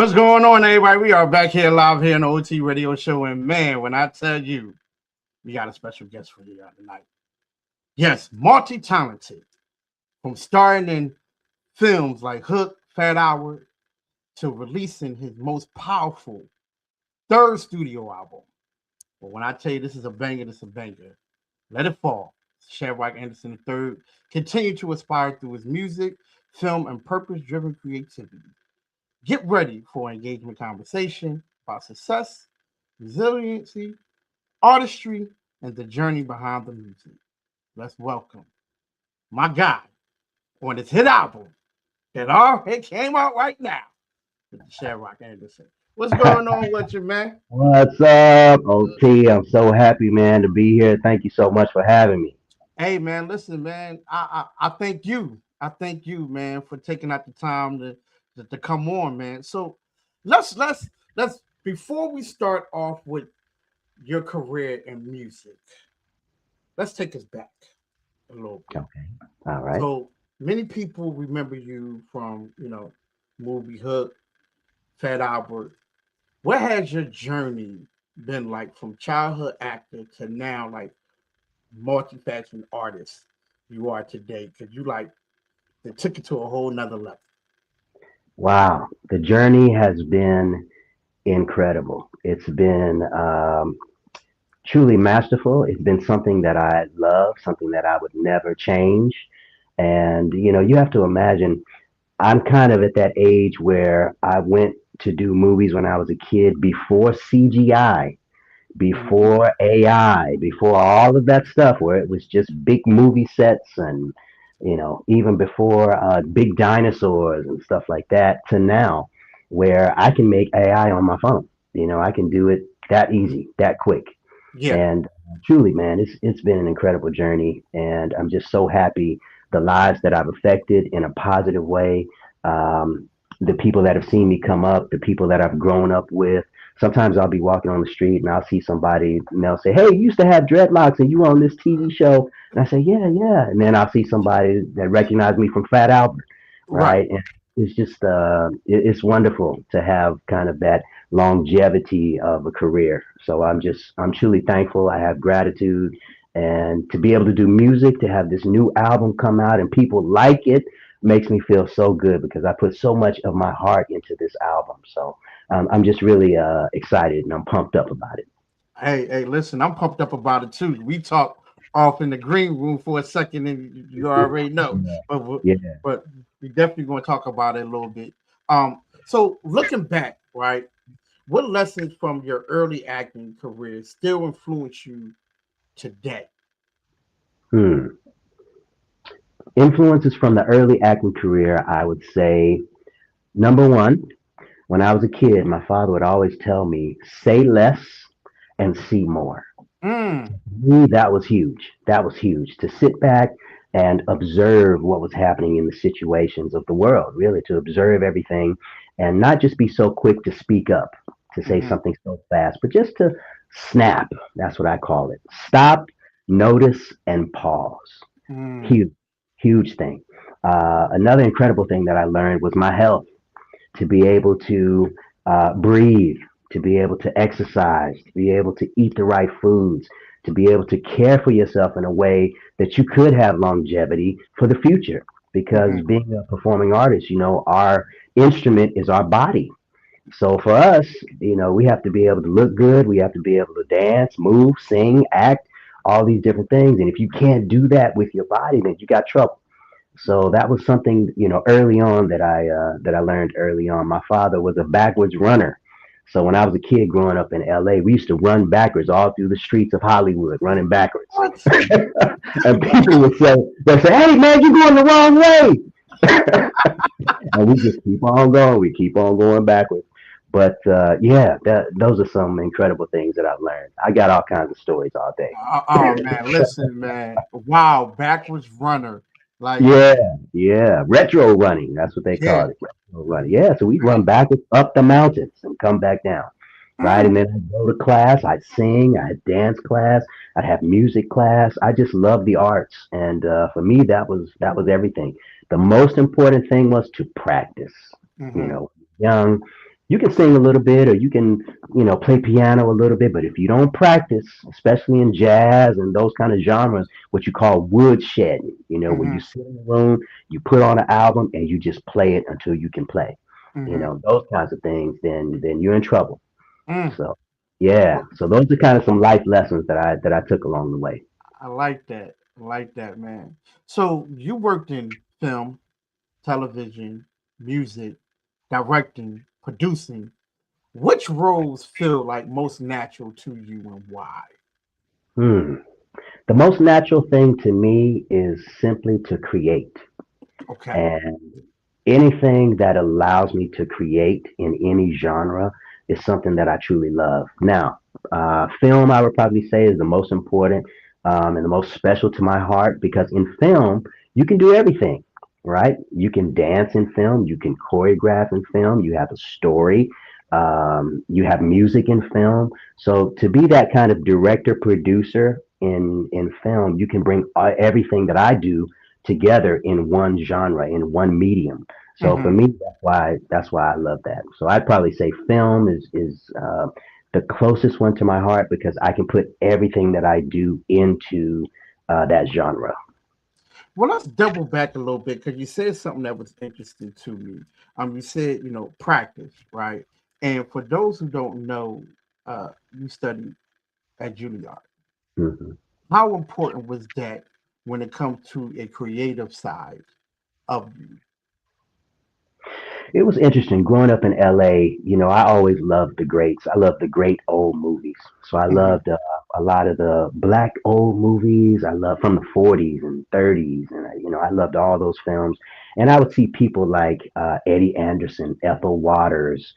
What's going on, everybody? We are back here live here on the OT Radio Show, and man, when I tell you, we got a special guest for you tonight. Yes, multi-talented, from starring in films like Hook, Fat Hour, to releasing his most powerful third studio album. But when I tell you this is a banger, this is a banger. Let It Fall. Shedrack Anderson III continue to aspire through his music, film, and purpose-driven creativity. Get ready for an engagement conversation about success, resiliency, artistry, and the journey behind the music. Let's welcome my guy on his hit album that already came out right now, Shedrack Anderson. What's going on with you, man? What's up, OT? I'm so happy, man, to be here. Thank you so much for having me. Hey, man, listen, man. I thank you. I thank you, man, for taking out the time to come on, man. So let's before we start off with your career in music, let's take us back a little bit. Okay. All right. So many people remember you from, movie Hook, Fat Albert. What has your journey been like from childhood actor to now, like multifaceted artist you are today? Because you like they took it to a whole nother level. Wow. The journey has been incredible. It's been truly masterful. It's been something that I love, something that I would never change. And, you have to imagine, I'm kind of at that age where I went to do movies when I was a kid before CGI, Mhm. before AI, before all of that stuff, where it was just big movie sets and, even before big dinosaurs and stuff like that, to now, where I can make AI on my phone. I can do it that easy, that quick. Yeah. And truly, man, it's been an incredible journey, and I'm just so happy the lives that I've affected in a positive way. The people that have seen me come up, the people that I've grown up with. Sometimes I'll be walking on the street and I'll see somebody and they'll say, "Hey, you used to have dreadlocks and you were on this TV show." And I say, "Yeah, yeah." And then I'll see somebody that recognized me from Fat Albert, Right. right? And it's just it's wonderful to have kind of that longevity of a career. So I'm truly thankful. I have gratitude, and to be able to do music, to have this new album come out and people like it makes me feel so good because I put so much of my heart into this album. So I'm just really excited and I'm pumped up about it. Hey, listen, I'm pumped up about it too. We talked off in the green room for a second, and you already know, but Yeah. but we definitely going to talk about it a little bit. So looking back, right, what lessons from your early acting career still influence you today? Hmm. Influences from the early acting career, I would say number one, when I was a kid, my father would always tell me, say less and see more. Mm, Me, that was huge. That was huge. To sit back and observe what was happening in the situations of the world, really, to observe everything and not just be so quick to speak up, to say hmm something so fast, but just to snap. That's what I call it. Stop, notice, and pause. mm, Huge, huge thing. Another incredible thing that I learned was my health, to be able to breathe, to be able to exercise, to be able to eat the right foods, to be able to care for yourself in a way that you could have longevity for the future. Because hmm being a performing artist, our instrument is our body. So for us, we have to be able to look good. We have to be able to dance, move, sing, act, all these different things. And if you can't do that with your body, then you got trouble. So that was something, early on that I learned early on. My father was a backwards runner. So when I was a kid growing up in LA, we used to run backwards all through the streets of Hollywood, running backwards. What? And people they'd say, "Hey man, you're going the wrong way." And we just keep on going. We keep on going backwards. But yeah, those are some incredible things that I've learned. I got all kinds of stories all day. Oh man, listen, man. Wow, backwards runner. Like, Yeah, yeah. Retro running. That's what they yeah. call it. Retro running. Yeah, so we'd run backwards up the mountains and come back down. Right. Mm, And then I'd go to class, I'd sing, I'd dance class, I'd have music class. I just love the arts. And for me that was everything. The most important thing was to practice. hmm Young. You can sing a little bit, or you can, play piano a little bit. But if you don't practice, especially in jazz and those kind of genres, what you call woodshedding, where you Mm-hmm. sit in the room, you put on an album, and you just play it until you can play, Mm-hmm. those kinds of things, then you're in trouble. Mm. So yeah, Well, so those are kind of some life lessons that I took along the way. I like that. I like that, man. So you worked in film, television, music, directing, producing. Which roles feel like most natural to you and why? Hmm. The most natural thing to me is simply to create. Okay. And anything that allows me to create in any genre is something that I truly love. Now, film, I would probably say, is the most important and the most special to my heart because in film, you can do everything, right? You can dance in film, you can choreograph in film, you have a story, you have music in film. So to be that kind of director producer in film, you can bring everything that I do together in one genre, in one medium. So for Mm-hmm. me, that's why I love that. So I'd probably say film is the closest one to my heart because I can put everything that I do into that genre. Well, let's double back a little bit because you said something that was interesting to me. You said practice, right? And for those who don't know, you studied at Juilliard. Mhm. How important was that when it comes to a creative side of you? It was interesting growing up in LA. I always loved the greats. I loved the great old movies. So I Mm-hmm. loved a lot of the black old movies. I loved from the 40s and 30s, and I loved all those films. And I would see people like Eddie Anderson, Ethel Waters,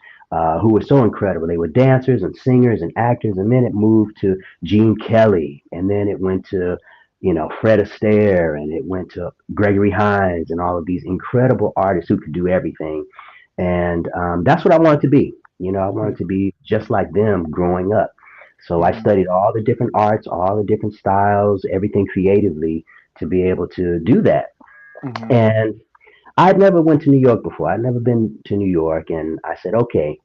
who were so incredible. They were dancers and singers and actors, and then it moved to Gene Kelly, and then it went to Fred Astaire, and it went to Gregory Hines, and all of these incredible artists who could do everything. And that's what I wanted to be. I wanted to be just like them growing up. So I Mm-hmm. studied all the different arts, all the different styles, everything creatively to be able to do that. Mm-hmm. And I'd never went to New York before. I'd never been to New York, and I said, okay,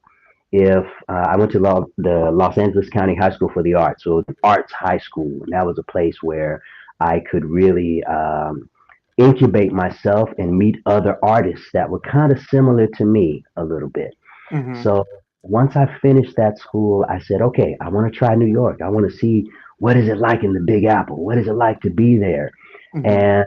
if I went to the Los Angeles County High School for the Arts, so an arts high school, and that was a place where I could really incubate myself and meet other artists that were kind of similar to me a little bit. Mm-hmm. So once I finished that school, I said, okay, I want to try New York. I want to see what is it like in the Big Apple. What is it like to be there? Mm-hmm. And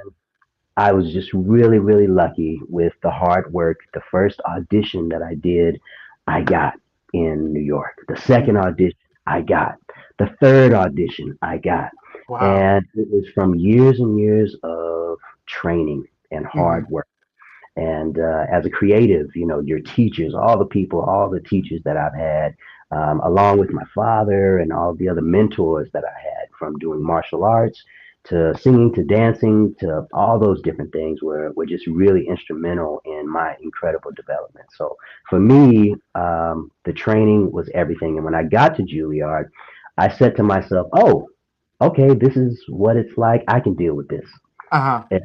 I was just really, really lucky with the hard work. The first audition that I did, I got in New York. The second Mm-hmm. audition, I got. The third audition, I got. Wow. And it was from years and years of training and Mm-hmm. hard work. And as a creative, your teachers, all the people, all the teachers that I've had, along with my father and all the other mentors that I had from doing martial arts to singing to dancing to all those different things were just really instrumental in my incredible development. So for me, the training was everything. And when I got to Juilliard, I said to myself, oh, okay, this is what it's like. I can deal with this. Uh-huh. And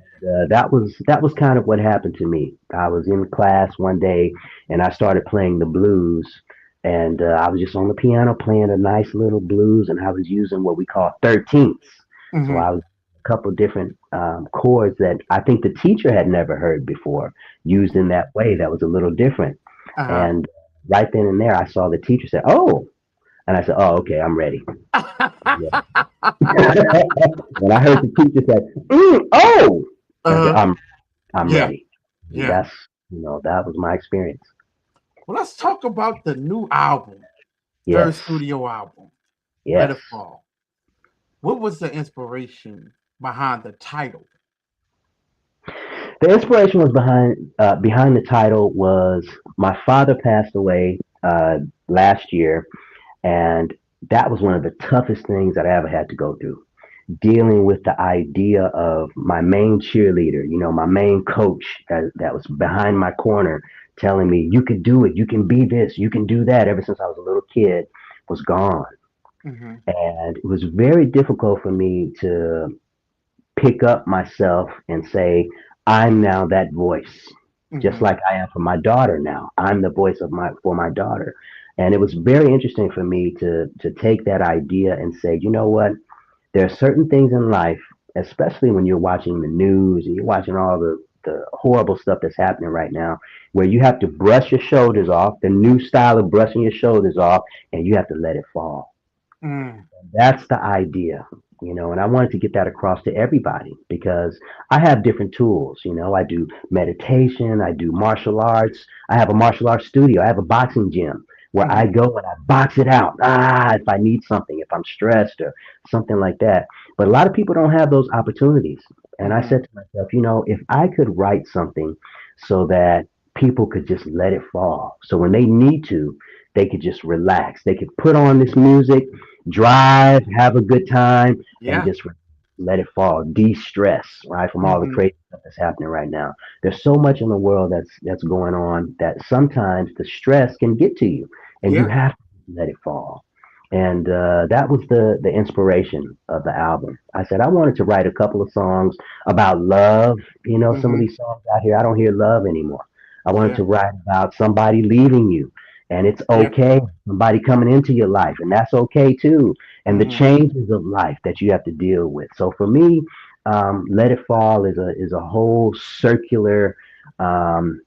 that was kind of what happened to me. I was in class one day and I started playing the blues, and I was just on the piano playing a nice little blues, and I was using what we call 13ths. So Mm-hmm. I was a couple different chords that I think the teacher had never heard before, used in that way. That was a little different. Uh-huh. And right then and there, I saw the teacher say, "Oh," and I said, "Oh, okay, I'm ready." When I heard the teacher say, "Oh," I said, Uh-huh. I'm Yeah. ready. And Yeah. that was my experience. Well, let's talk about the new album, third Yes, studio album, Let yes. It Fall. What was the inspiration behind the title? The inspiration was behind the title was my father passed away last year, and that was one of the toughest things that I ever had to go through. Dealing with the idea of my main cheerleader, my main coach that was behind my corner, telling me you can do it, you can be this, you can do that. Ever since I was a little kid, was gone. Mm-hmm. And it was very difficult for me to pick up myself and say, I'm now that voice. just Mm-hmm. like I am for my daughter now. I'm the voice of my for my daughter. And it was very interesting for me to take that idea and say, you know what? There are certain things in life, especially when you're watching the news and you're watching all the horrible stuff that's happening right now, where you have to brush your shoulders off, the new style of brushing your shoulders off, and you have to let it fall. Mm. That's the idea, and I wanted to get that across to everybody because I have different tools. I do meditation, I do martial arts, I have a martial arts studio, I have a boxing gym where I Mm-hmm. go and I box it out. If I need something, if I'm stressed or something like that. But a lot of people don't have those opportunities. And I Mm-hmm. said to myself, if I could write something so that people could just let it fall. So when they need to, they could just relax. They could put on this music, drive, have a good time, and Yeah. just let it fall, de-stress, right, from all the Mm-hmm. crazy stuff that's happening right now. There's so much in the world that's going on that sometimes the stress can get to you, and you Yeah. have to let it fall. And that was the inspiration of the album. I said I wanted to write a couple of songs about love. Some of Mm-hmm. these songs out here, I don't hear love anymore. I wanted Yeah. to write about somebody leaving you, and it's Yeah. okay. Somebody coming into your life, and that's okay too. And the Mm-hmm. changes of life that you have to deal with. So for me, "Let It Fall" is a whole circular um,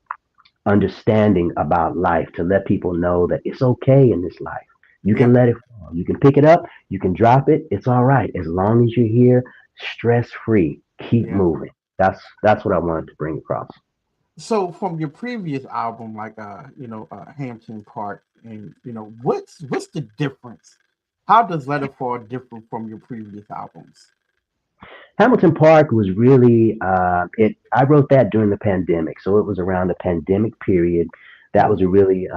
understanding about life to let people know that it's okay in this life. You Yeah. can let it fall. You can pick it up. You can drop it. It's all right as long as you're here, stress free. Keep Yeah. moving. That's what I wanted to bring across. So from your previous album, like Hampton Park, and what's the difference? How does Let It Fall differ from your previous albums? Hamilton Park was really it. I wrote that during the pandemic, so it was around the pandemic period. That was Mm-hmm. a really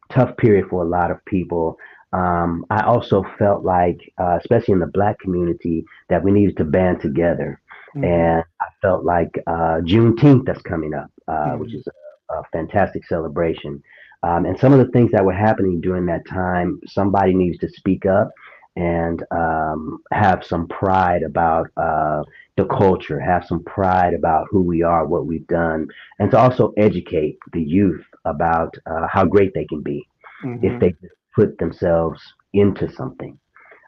tough period for a lot of people. I also felt like, especially in the Black community, that we needed to band together, Mm-hmm. and I felt like Juneteenth that's coming up, which Mm-hmm. is a fantastic celebration. And some of the things that were happening during that time, somebody needs to speak up and have some pride about the culture, have some pride about who we are, what we've done, and to also educate the youth about how great they can be if Mm-hmm. they just put themselves into something.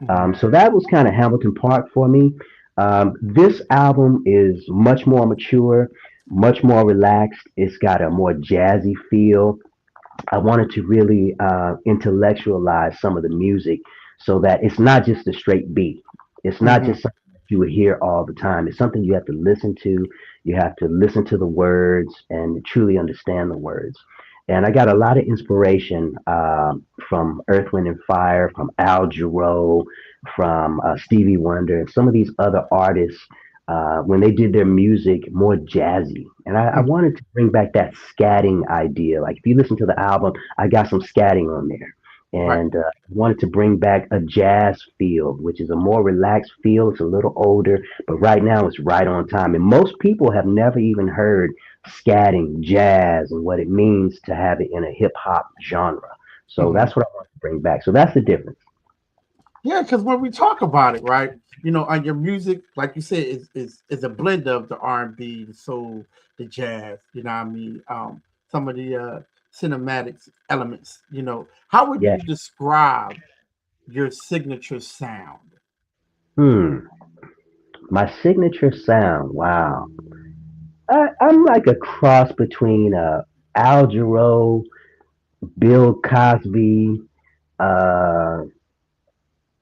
Mm-hmm. So that was kind of Hamilton Park for me. This album is much more mature, much more relaxed. It's got a more jazzy feel. I wanted to really intellectualize some of the music so that it's not just a straight beat. It's not Mm-hmm. just something that you would hear all the time. It's something you have to listen to. You have to listen to the words and truly understand the words. And I got a lot of inspiration from Earth, Wind, and Fire, from Al Jarreau, from Stevie Wonder, and some of these other artists when they did their music more jazzy. And I Mm-hmm. wanted to bring back that scatting idea. Like if you listen to the album, I got some scatting on there. Right. And wanted to bring back a jazz feel, which is a more relaxed feel. It's a little older, but right now it's right on time. And most people have never even heard scatting, jazz, and what it means to have it in a hip hop genre. So Mm-hmm. that's what I want to bring back. So that's the difference. Yeah, because when we talk about it, right, on your music, like you said, is a blend of the R&B, the soul, the jazz. You know what I mean? Some of the cinematics elements. How would Yeah. you describe your signature sound? Hmm. My signature sound. Wow. I'm like a cross between Al Jarreau, Bill Cosby, uh,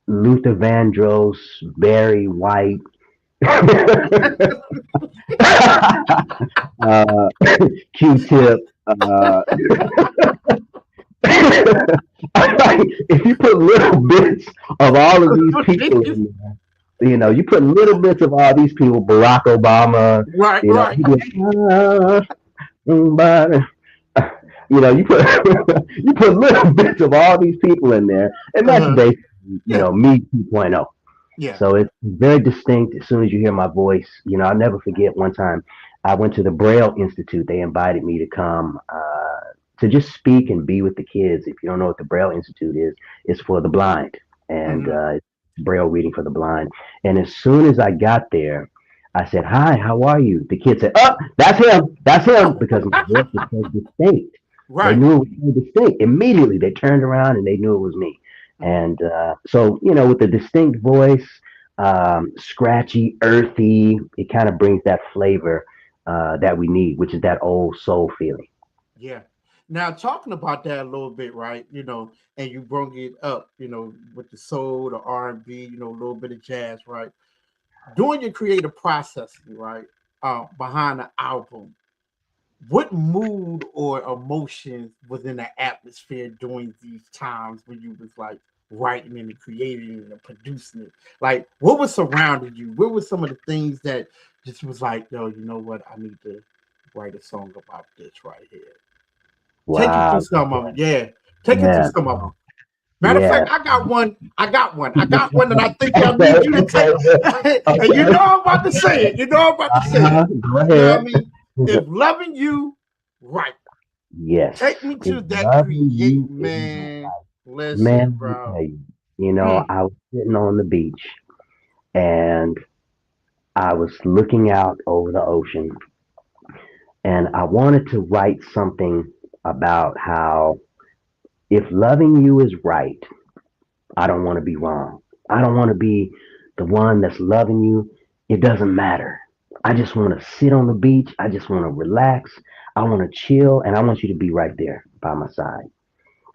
Luther Vandross, Barry White, uh, Q-Tip. If you put little bits of all of these people in there, you put little bits of all these people, Barack Obama, Right, right. he'd be like, but you put you put little bits of all these people in there, and that's Uh-huh. basically Yeah, me 2.0. yeah. So it's very distinct as soon as you hear my voice. I'll never forget one time I went to the Braille Institute. They invited me to come to just speak and be with the kids. If you don't know what the Braille Institute is, it's for the blind and Hmm. Braille reading for the blind. And as soon as I got there, I said, "Hi, how are you?" The kid said, "Oh, that's him," because my voice was so distinct. They Right. knew it was so distinct. Immediately, they turned around and they knew it was me. Mm, And so, with the distinct voice, scratchy, earthy, it kind of brings that flavor that we need, which is that old soul feeling. yeah. Now talking about that a little bit, right? And you brought it up, with the soul, the R&B, a little bit of jazz, right? Doing your creative processing, right? Behind the album, what mood or emotions was in the atmosphere during these times when you was like writing and creating and producing it? Like, what was surrounding you? What were some of the things that just was like, yo, you know what? I need to write a song about this right here. Take it through Wow. some of them. Yeah. Take it through Yeah. some of them. Matter of fact, Yeah. I got one. I got one. I got one that I think I Okay. need you to take. Okay. And you know Okay. I'm about to say it. You know I'm about to say it. Go You know what I ahead. mean? If loving you right, Yes. take me If to that loving create, you is man. Listen, man, let me bro. tell you, Mm, I was sitting on the beach and I was looking out over the ocean and I wanted to write something about how if loving you is right, I don't want to be wrong. I don't want to be the one that's loving you. It doesn't matter. I just want to sit on the beach. I just want to relax. I want to chill and I want you to be right there by my side.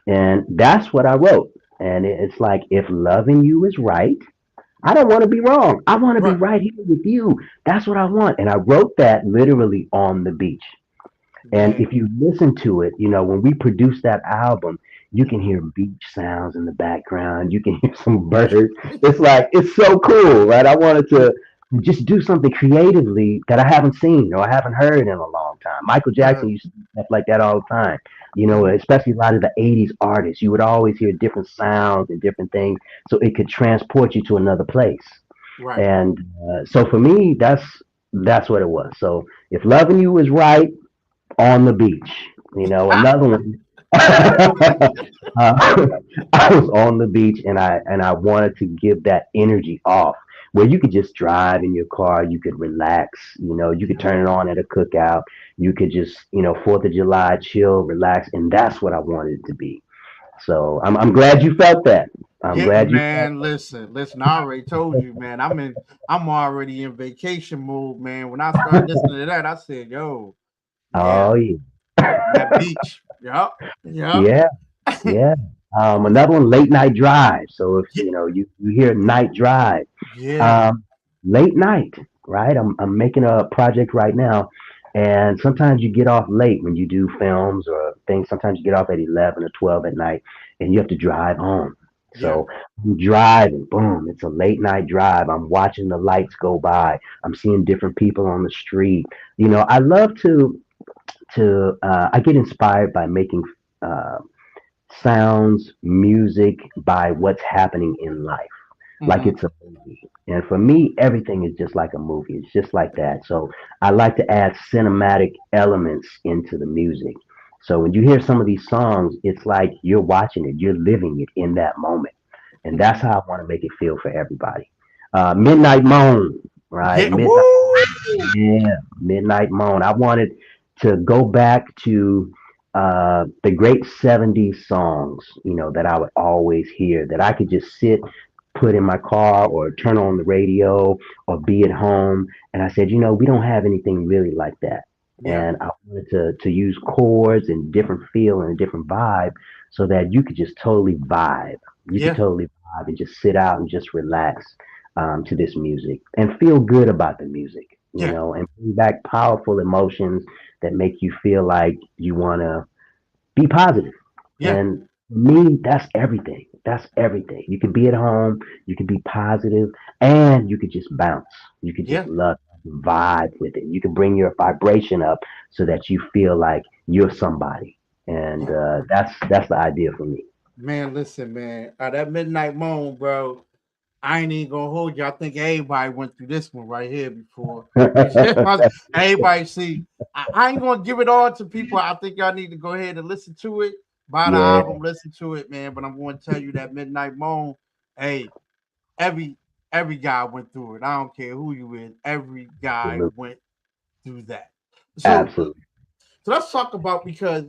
And that's what I wrote. And it's like, if loving you is right, I don't want to be wrong. I want to be right, right here with you. That's what I want. And I wrote that literally on the beach. And man. if you listen to it, when we produced that album, you can hear beach sounds in the background. You can hear some birds. It's so cool, right? I wanted to just do something creatively that I haven't seen or I haven't heard in a long time. Michael Yeah. Jackson used to do stuff like that all the time. Mhm. Especially a lot of the 80s artists. You would always hear different sounds and different things so it could transport you to another place. Right. And so for me, that's what it was. So if loving you is right, on the beach. Another one. I was on the beach and I wanted to give that energy off where you could just drive in your car, you could relax, you could Yeah. turn it on at a cookout, you could just, 4th of July, chill, relax, and that's what I wanted it to be. So I'm glad you felt that. I'm Yeah, glad you felt man. Listen. I already told you, man. I'm already in vacation mode, man. When I started listening to that, I said, "Yo, yeah, oh yeah. that beach. Yup, yup. Yeah. Yeah. Another one, late night drive. So if Yeah, you hear night drive, yeah, um, late night, right? I'm making a project right now, and sometimes you get off late when you do films or things. Sometimes you get off at 11 or 12 at night, and you have to drive home. yeah, So I'm driving, boom, it's a late night drive. I'm watching the lights go by. I'm seeing different people on the street. I love to I get inspired by making. Uh, Sounds, music by what's happening in life, like hmm, it's a movie. And for me, everything is just like a movie. It's just like that. So I like to add cinematic elements into the music. So when you hear some of these songs, it's like you're watching it, you're living it in that moment. And hmm. that's how I want to make it feel for everybody. Midnight Moan, right? Yeah. Midnight, Woo! yeah, Midnight Moan. I wanted to go back to the great 70s songs, that I would always hear, that I could just sit, put in my car or turn on the radio or be at home. And I said, we don't have anything really like that. Yeah, And I wanted to use chords and different feel and a different vibe so that you could just totally vibe. You could yeah, totally vibe and just sit out and just relax to this music and feel good about the music, yeah, and bring back powerful emotions that make you feel like you want to be positive. yeah, And for me, that's everything. That's everything. You can be at home, you can be positive, and you could just bounce. You could just yeah, love, vibe with it. You can bring your vibration up so that you feel like you're somebody. And yeah. that's the idea for me. Man, listen, man. That midnight moan, bro. I ain't even gonna hold you. I think everybody went through this one right here before. Everybody see. I ain't gonna give it all to people. I think y'all need to go ahead and listen to it. Buy the Yeah, album, listen to it, man. But I'm going to tell you that Midnight Moan. Hey, every Every guy went through it. I don't care who you is. Every guy Absolutely. went through that. So, Absolutely. so let's talk about, because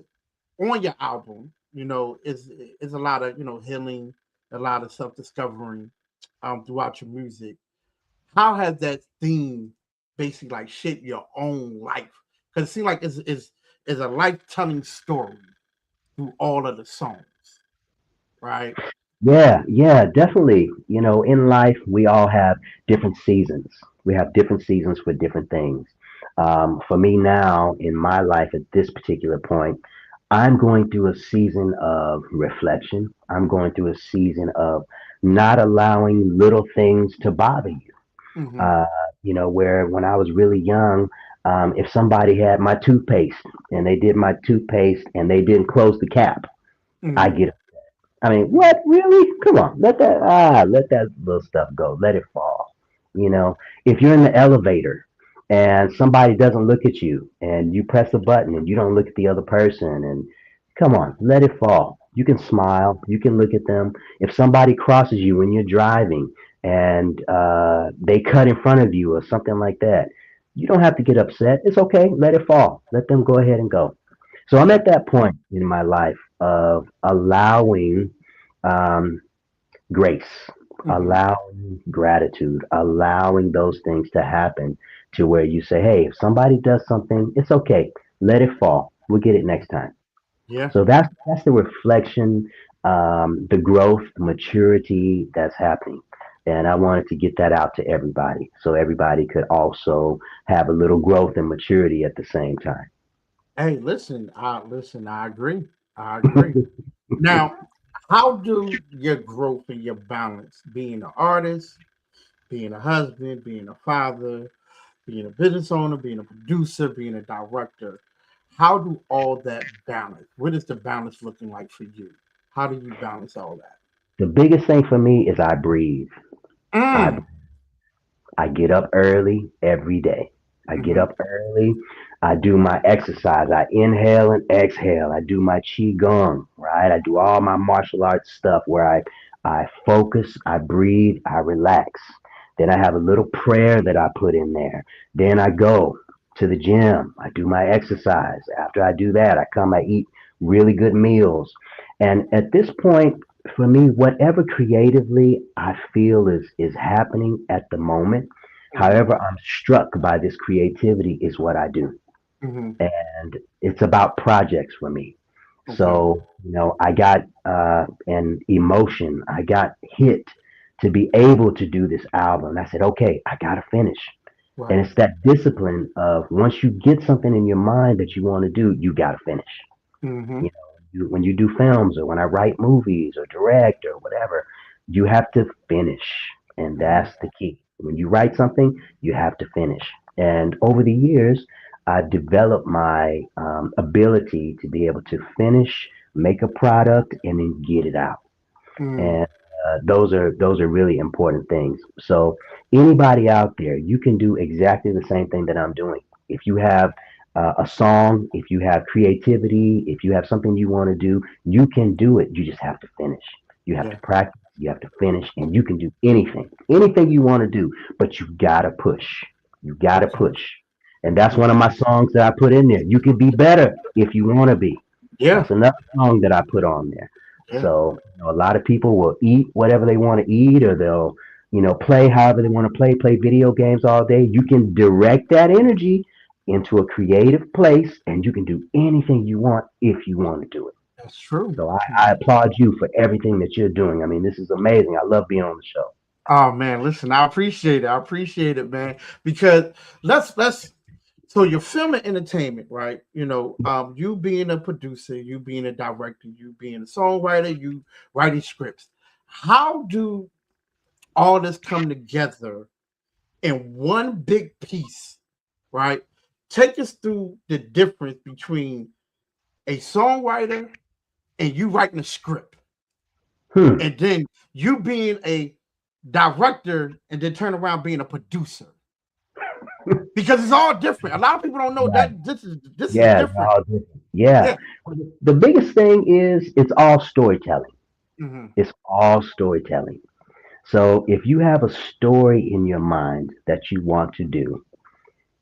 on your album, is a lot of healing, a lot of self discovering, throughout your music. How has that theme basically like shaped your own life? Because it seems like it's a life telling story through all of the songs, right? Yeah, yeah, definitely. In life, we all have different seasons. We have different seasons for different things. For me now, in my life at this particular point, I'm going through a season of reflection. I'm going through a season of not allowing little things to bother you. Mm-hmm. Uh, where when I was really young, if somebody had my toothpaste and they did my toothpaste and they didn't close the cap, I Mm-hmm. get I mean, what really? Come on, let that little stuff go. Let it fall. You know, if you're in the elevator and somebody doesn't look at you and you press a button and you don't look at the other person and come on, let it fall. You can smile. You can look at them. If somebody crosses you when you're driving and they cut in front of you or something like that, you don't have to get upset. It's okay. Let it fall. Let them go ahead and go. So I'm Yeah. at that point in my life of allowing um, grace, Mm-hmm. allowing gratitude, allowing those things to happen to where you say, hey, if somebody does something, it's okay. Let it fall. We'll get it next time. Yeah. So that's the reflection, the growth, the maturity that's happening. And I wanted to get that out to everybody so everybody could also have a little growth and maturity at the same time. Hey, listen. I agree. I agree. Now, how do your growth and your balance, being an artist, being a husband, being a father, being a business owner, being a producer, being a director, how do all that balance? What is the balance looking like for you? How do you balance all that? The biggest thing for me is I breathe. I Mm. I get up early every day. I get Mm-hmm. up early. I do my exercise. I inhale and exhale. I do my qigong, right? I do all my martial arts stuff where I focus, I breathe, I relax. Then I have a little prayer that I put in there. Then I go to the gym. I do my exercise. After I do that, I come, I eat really good meals. And at this point, for me, whatever creatively I feel is happening at the moment, Mm-hmm. however I'm struck by this creativity is what I do. Mm-hmm. And it's about projects for me. Okay. So, I got an emotion. I got hit to be able to do this album. I said, okay, I gotta finish. And Right. it's that discipline of once you get something in your mind that you want to do, you gotta finish. Mm-hmm. When you do films or when I write movies or direct or whatever, you have to finish. And Mm-hmm. that's the key. When you write something, you have to finish. And over the years, I've developed my ability to be able to finish, make a product, and then get it out. Mm. And those are really important things. So anybody out there, you can do exactly the same thing that I'm doing. If you have a song, if you have creativity, if you have something you want to do, you can do it. You just have to finish. You have to Yeah. practice. You have to finish, and you can do anything you want to do. But you gotta push. You gotta Okay. push. And that's Okay. one of my songs that I put in there. You can be better if you want to be. Yeah. That's another song that I put on there. Yeah. So, a lot of people will eat whatever they want to eat, or they'll, play however they want to play video games all day. You can direct that energy into a creative place, and you can do anything you want if you want to do it. That's true. So, I applaud you for everything that you're doing. I mean, this is amazing. I love being on the show. Oh man, listen, I appreciate it. I appreciate it, man. Because let's so your film and entertainment, right? You being a producer, you being a director, you being a songwriter, you writing scripts. How do all this come together in one big piece, right? Take us through the difference between a songwriter and you writing a script, Hmm. and then you being a director and then turn around being a producer, because it's all different. A lot of people don't know Right. that this is Yeah. they're different. all different. Yeah. Yeah. Well, the biggest thing is it's all storytelling. Hmm. It's all storytelling. So if you have a story in your mind that you want to do,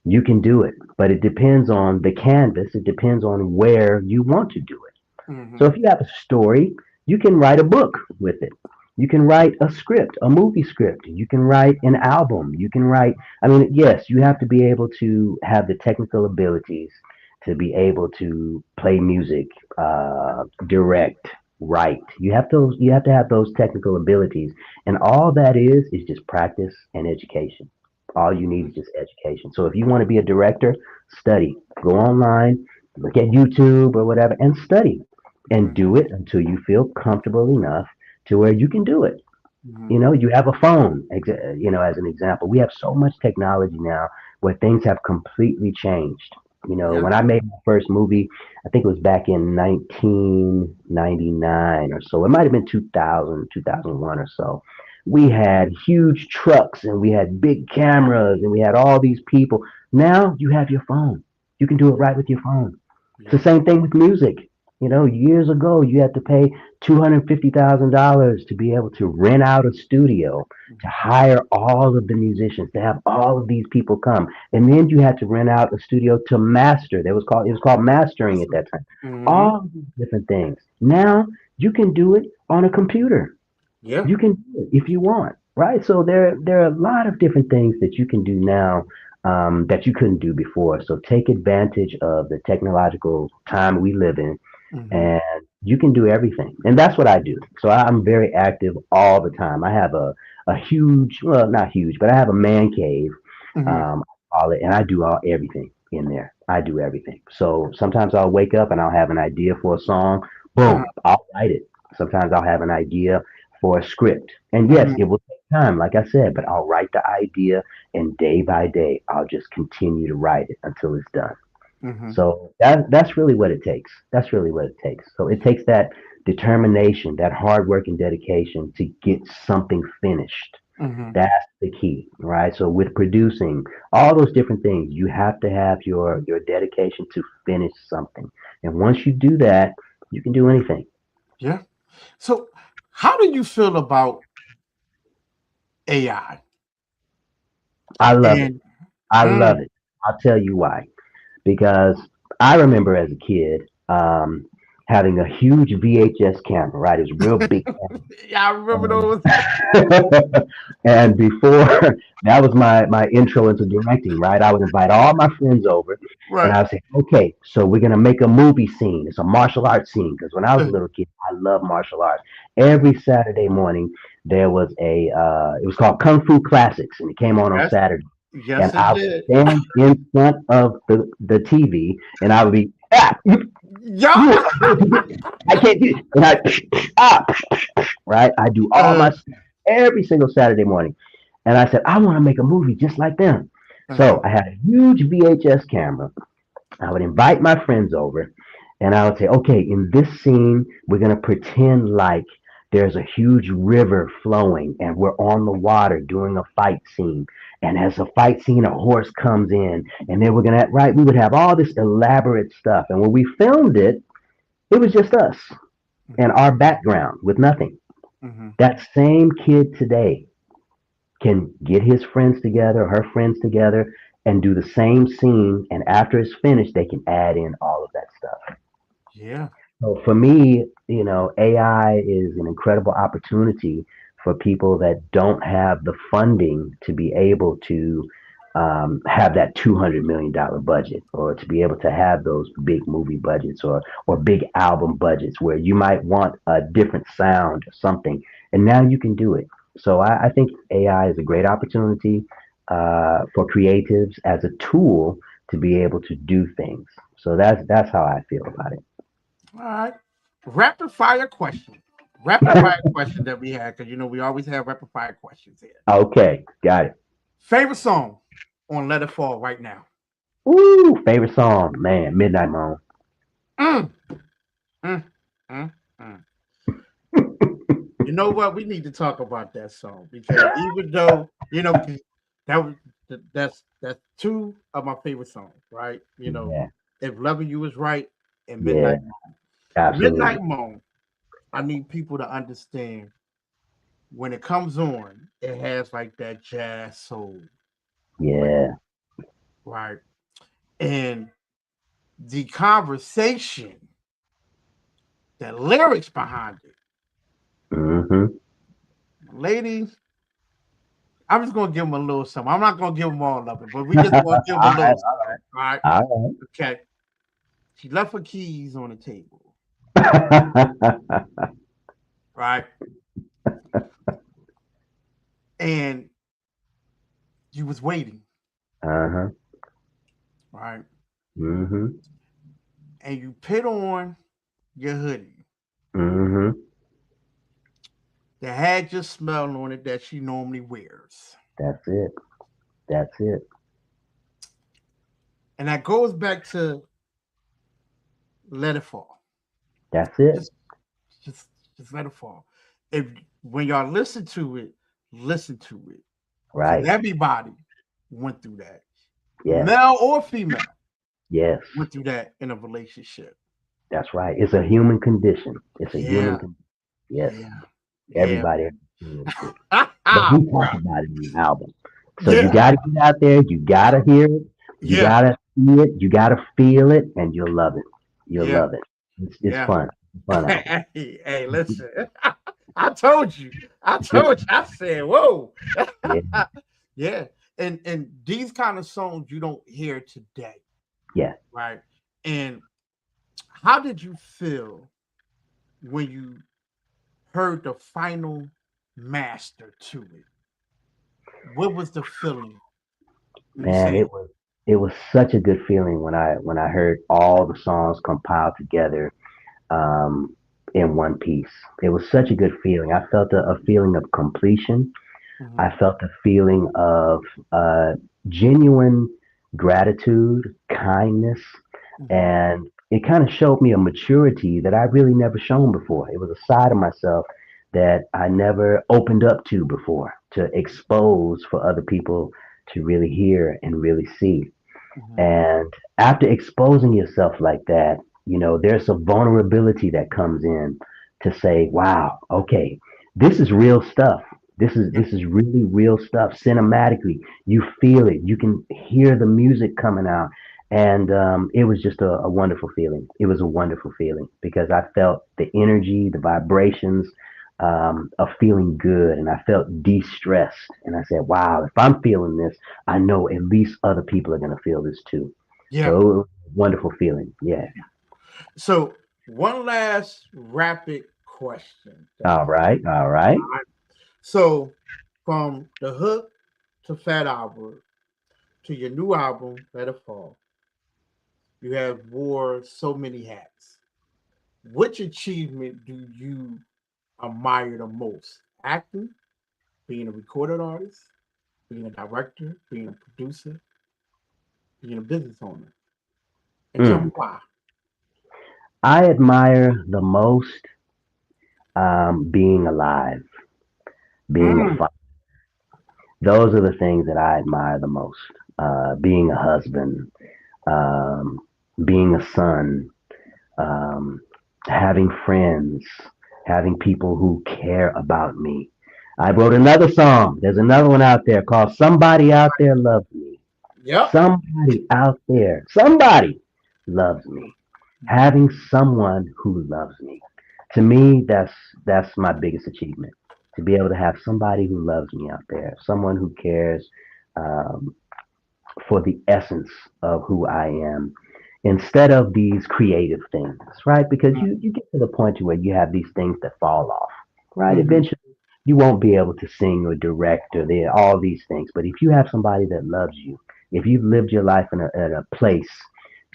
you can do it, but it depends on the canvas. It depends on where you want to do it. So Mm-hmm. if you have a story, you can write a book with it. You can write a script, a movie script. You can write an album. You can write, I mean, yes, you have to be able to have the technical abilities to be able to play music, direct, write. You have to have those technical abilities. And all that is just practice and education. All you need is just education. So if you want to be a director, study. Go online, look at YouTube or whatever, and study and do it until you feel comfortable enough to where you can do it. Mm-hmm. You know, you have a phone, as an example. We have so much technology now where things have completely changed. You know, Yeah. when I made my first movie, I think it was back in 1999 or so. It might have been 2000, 2001 or so. We had huge trucks and we had big cameras and we had all these people. Now you have your phone. You can do it right with your phone. It's the Yeah. same thing with music. You know, years ago, you had to pay $250,000 to be able to rent out a studio, to hire all of the musicians, to have all of these people come, and then you had to rent out a studio to master. It was called mastering at that time. Mm-hmm. All of these different things. Now you can do it on a computer. Yeah. You can do it if you want, right? So there are a lot of different things that you can do now, that you couldn't do before. So take advantage of the technological time we live in, Mm-hmm. and you can do everything. And that's what I do. So I'm very active all the time. I have a huge, well, not huge, but I have a man cave, Mm-hmm. I call it, and I do all everything in there. I do everything. So sometimes I'll wake up and I'll have an idea for a song. Uh-huh. Boom, I'll write it. Sometimes I'll have an idea for a script. And yes, Mm-hmm. it will take time, like I said, but I'll write the idea, and day by day, I'll just continue to write it until it's done. Mm-hmm. So that's really what it takes. That's really what it takes. So it takes that determination, that hard work and dedication to get something finished. Mm-hmm. That's the key, right? So with producing all those different things, you have to have your dedication to finish something. And once you do that, you can do anything. Yeah. So, how do you feel about AI? I love it. And I mm, love it. I'll tell you why. Because I remember as a kid, having a huge VHS camera, right? It was a real big yeah, I remember camera. those. And before that was my intro into directing, right? I would invite all my friends over and Right. I would say, okay, so we're gonna make a movie scene. It's a martial arts scene. Because when I was a little kid, I loved martial arts. Every Saturday morning there was it was called Kung Fu Classics, and it came on Yes. Saturday. Yes, And it I would did. stand in front of the TV and I would be, Yeah. you, I can't do it. And ah, right? I do all Uh, my stuff every single Saturday morning. And I said, I want to make a movie just like them. uh-huh. So I had a huge VHS camera. I would invite my friends over and I would say, okay, in this scene, we're going to pretend like there's a huge river flowing and we're on the water doing a fight scene. And as a fight scene, a horse comes in and then we're going to, right? We would have all this elaborate stuff. And when we filmed it, it was just us and Mm-hmm. our background with nothing. Mm-hmm. That same kid today can get his friends together, her friends together, and do the same scene. And after it's finished, they can add in all of that stuff. Yeah. So for me, AI is an incredible opportunity for people that don't have the funding to be able to have that $200 million budget, or to be able to have those big movie budgets, or big album budgets where you might want a different sound or something, and now you can do it. So I think AI is a great opportunity for creatives as a tool to be able to do things. So that's how I feel about it. All right. Rapid fire question. Rapid fire question that we had, because we always have rapid fire questions here. Okay, got it. Favorite song on Let It Fall right now? Ooh, favorite song, man, Midnight Moan. Mm, mm, mm, mm. You know what? We need to talk about that song because even though that was that's two of my favorite songs, right? Yeah, If Loving You Is Right and yeah, Midnight absolutely. Moan. I need people to understand. when it comes on, it has like that jazz soul flavor, Yeah. right? And the conversation, the lyrics behind it, Mm-hmm. ladies. I'm just gonna give them a little something. I'm not gonna give them all of it, but we just gonna give them a All little right. something. All right. All Okay. She left her keys on the table. right. Right. And you was waiting. Uh-huh. Right. Mm-hmm. And you put on your hoodie Mm-hmm. that had your smell on it that she normally wears. That's it. That's it. And that goes back to let it fall. That's it. Just just just let it fall. If when y'all listen to it. Because Right. everybody went through that. Yes. Male or female Yes. went through that in a relationship. That's right. It's a human condition. It's a human Yeah, condition. Yes. yeah, yeah. Everybody has experienced it. But Ah, we bro. talk about it in the album. So you Yeah, gotta get out there, you gotta hear it, you yeah, gotta see it, you gotta feel it, and you'll love it. You'll yeah, love it. It's yeah. fun. It's a fun album. Hey, listen. I told you. I told you. I said, whoa. Yeah. Yeah. And these kind of songs you don't hear today, Yeah. right? And how did you feel when you heard the final master to it? What was the feeling? You Man, say, it was such a good feeling when I heard all the songs compiled together um, in one piece. It was such a good feeling. I felt a feeling of completion. mm-hmm, I felt a feeling of genuine gratitude, kindness, mm-hmm, and it kind of showed me a maturity that I really never shown before. It was a side of myself that I never opened up to before to expose for other people to really hear and really see. mm-hmm. And after exposing yourself like that, there's a vulnerability that comes in to say, wow, okay, this is real stuff. Yeah, This is really real stuff. Cinematically, you feel it. You can hear the music coming out. And it was just a wonderful feeling. It was a wonderful feeling because I felt the energy, the vibrations of feeling good. And I felt de stressed. And I said, wow, if I'm feeling this, I know at least other people are going to feel this too. So yeah. it was a wonderful feeling. Yeah. So one last rapid question that I All have. right. All right. All right. So from the hook to Fat Albert to your new album, Let It Fall, you have wore so many hats. Which achievement do you admire the most? Acting, being a recorded artist, being a director, being a producer, being a business owner. And tell me Mm. why. I admire the most being alive, being a Mm, father. Those are the things that I admire the most. Being a husband, um, being a son, um, having friends, having people who care about me. I wrote another song. There's another one out there called Somebody Out There Loves Me. yep. Somebody out there, somebody loves me. Having someone who loves me. To me, that's my biggest achievement. To be able to have somebody who loves me out there, someone who cares um, for the essence of who I am, instead of these creative things, right? Because you get to the point to where you have these things that fall off, right? Mm-hmm. Eventually, you won't be able to sing or direct or all these things. But if you have somebody that loves you, if you've lived your life in a place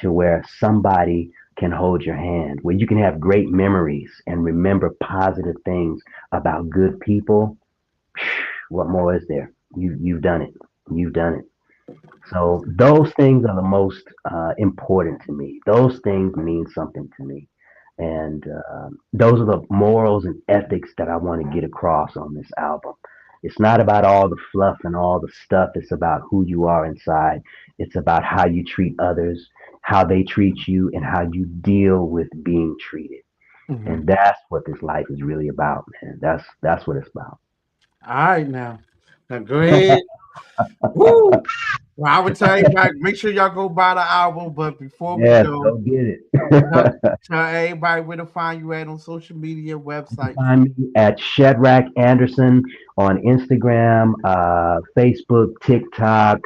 to where somebody can hold your hand, where you can have great memories and remember positive things about good people, what more is there? You've done it. You've done it. So those things are the most important to me. Those things mean something to me, and those are the morals and ethics that I want to get across on this album. It's not about all the fluff and all the stuff. It's about who you are inside. It's about how you treat others, how they treat you, and how you deal with being treated. Mm-hmm. And that's what this life is really about, man. That's what it's about. All right, now go ahead. Woo! Well, I would tell everybody, make sure y'all go buy the album. But before we Yes, go, go get tell, it. tell everybody where to find you at on social media, websites. Find me at Shedrack Anderson on Instagram, Facebook, TikTok,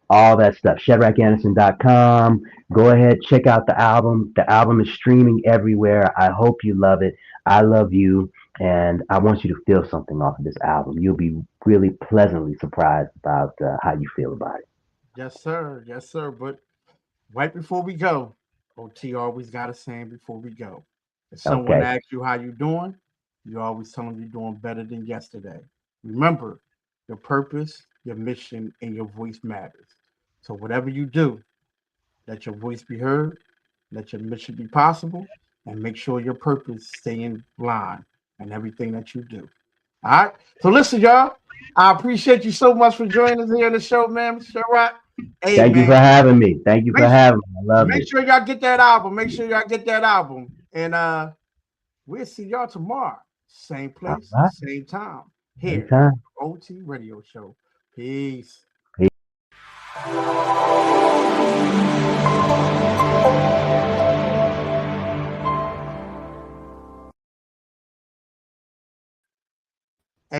all that stuff. ShedrackAnderson.com. Go ahead, check out the album. The album is streaming everywhere. I hope you love it. I love you, and I want you to feel something off of this album. You'll be really pleasantly surprised about how you feel about it. Yes, sir. Yes, sir. But right before we go, OT always got a saying before we go. If someone Okay. asks you how you doing, you always tell them you're doing better than yesterday. Remember, your purpose, your mission, and your voice matters. So whatever you do, let your voice be heard, let your mission be possible, and make sure your purpose stay in line and everything that you do. All right. So listen, y'all. I appreciate you so much for joining us here on the show, man. Mr. Rock. Hey, Thank you for man. having me. Thank you for Make having me. I loved Make it. sure y'all get that album. Make sure y'all get that album. And we'll see y'all tomorrow. Same All place, right. same time. Here, Anytime. OT Radio Show. Peace. Peace.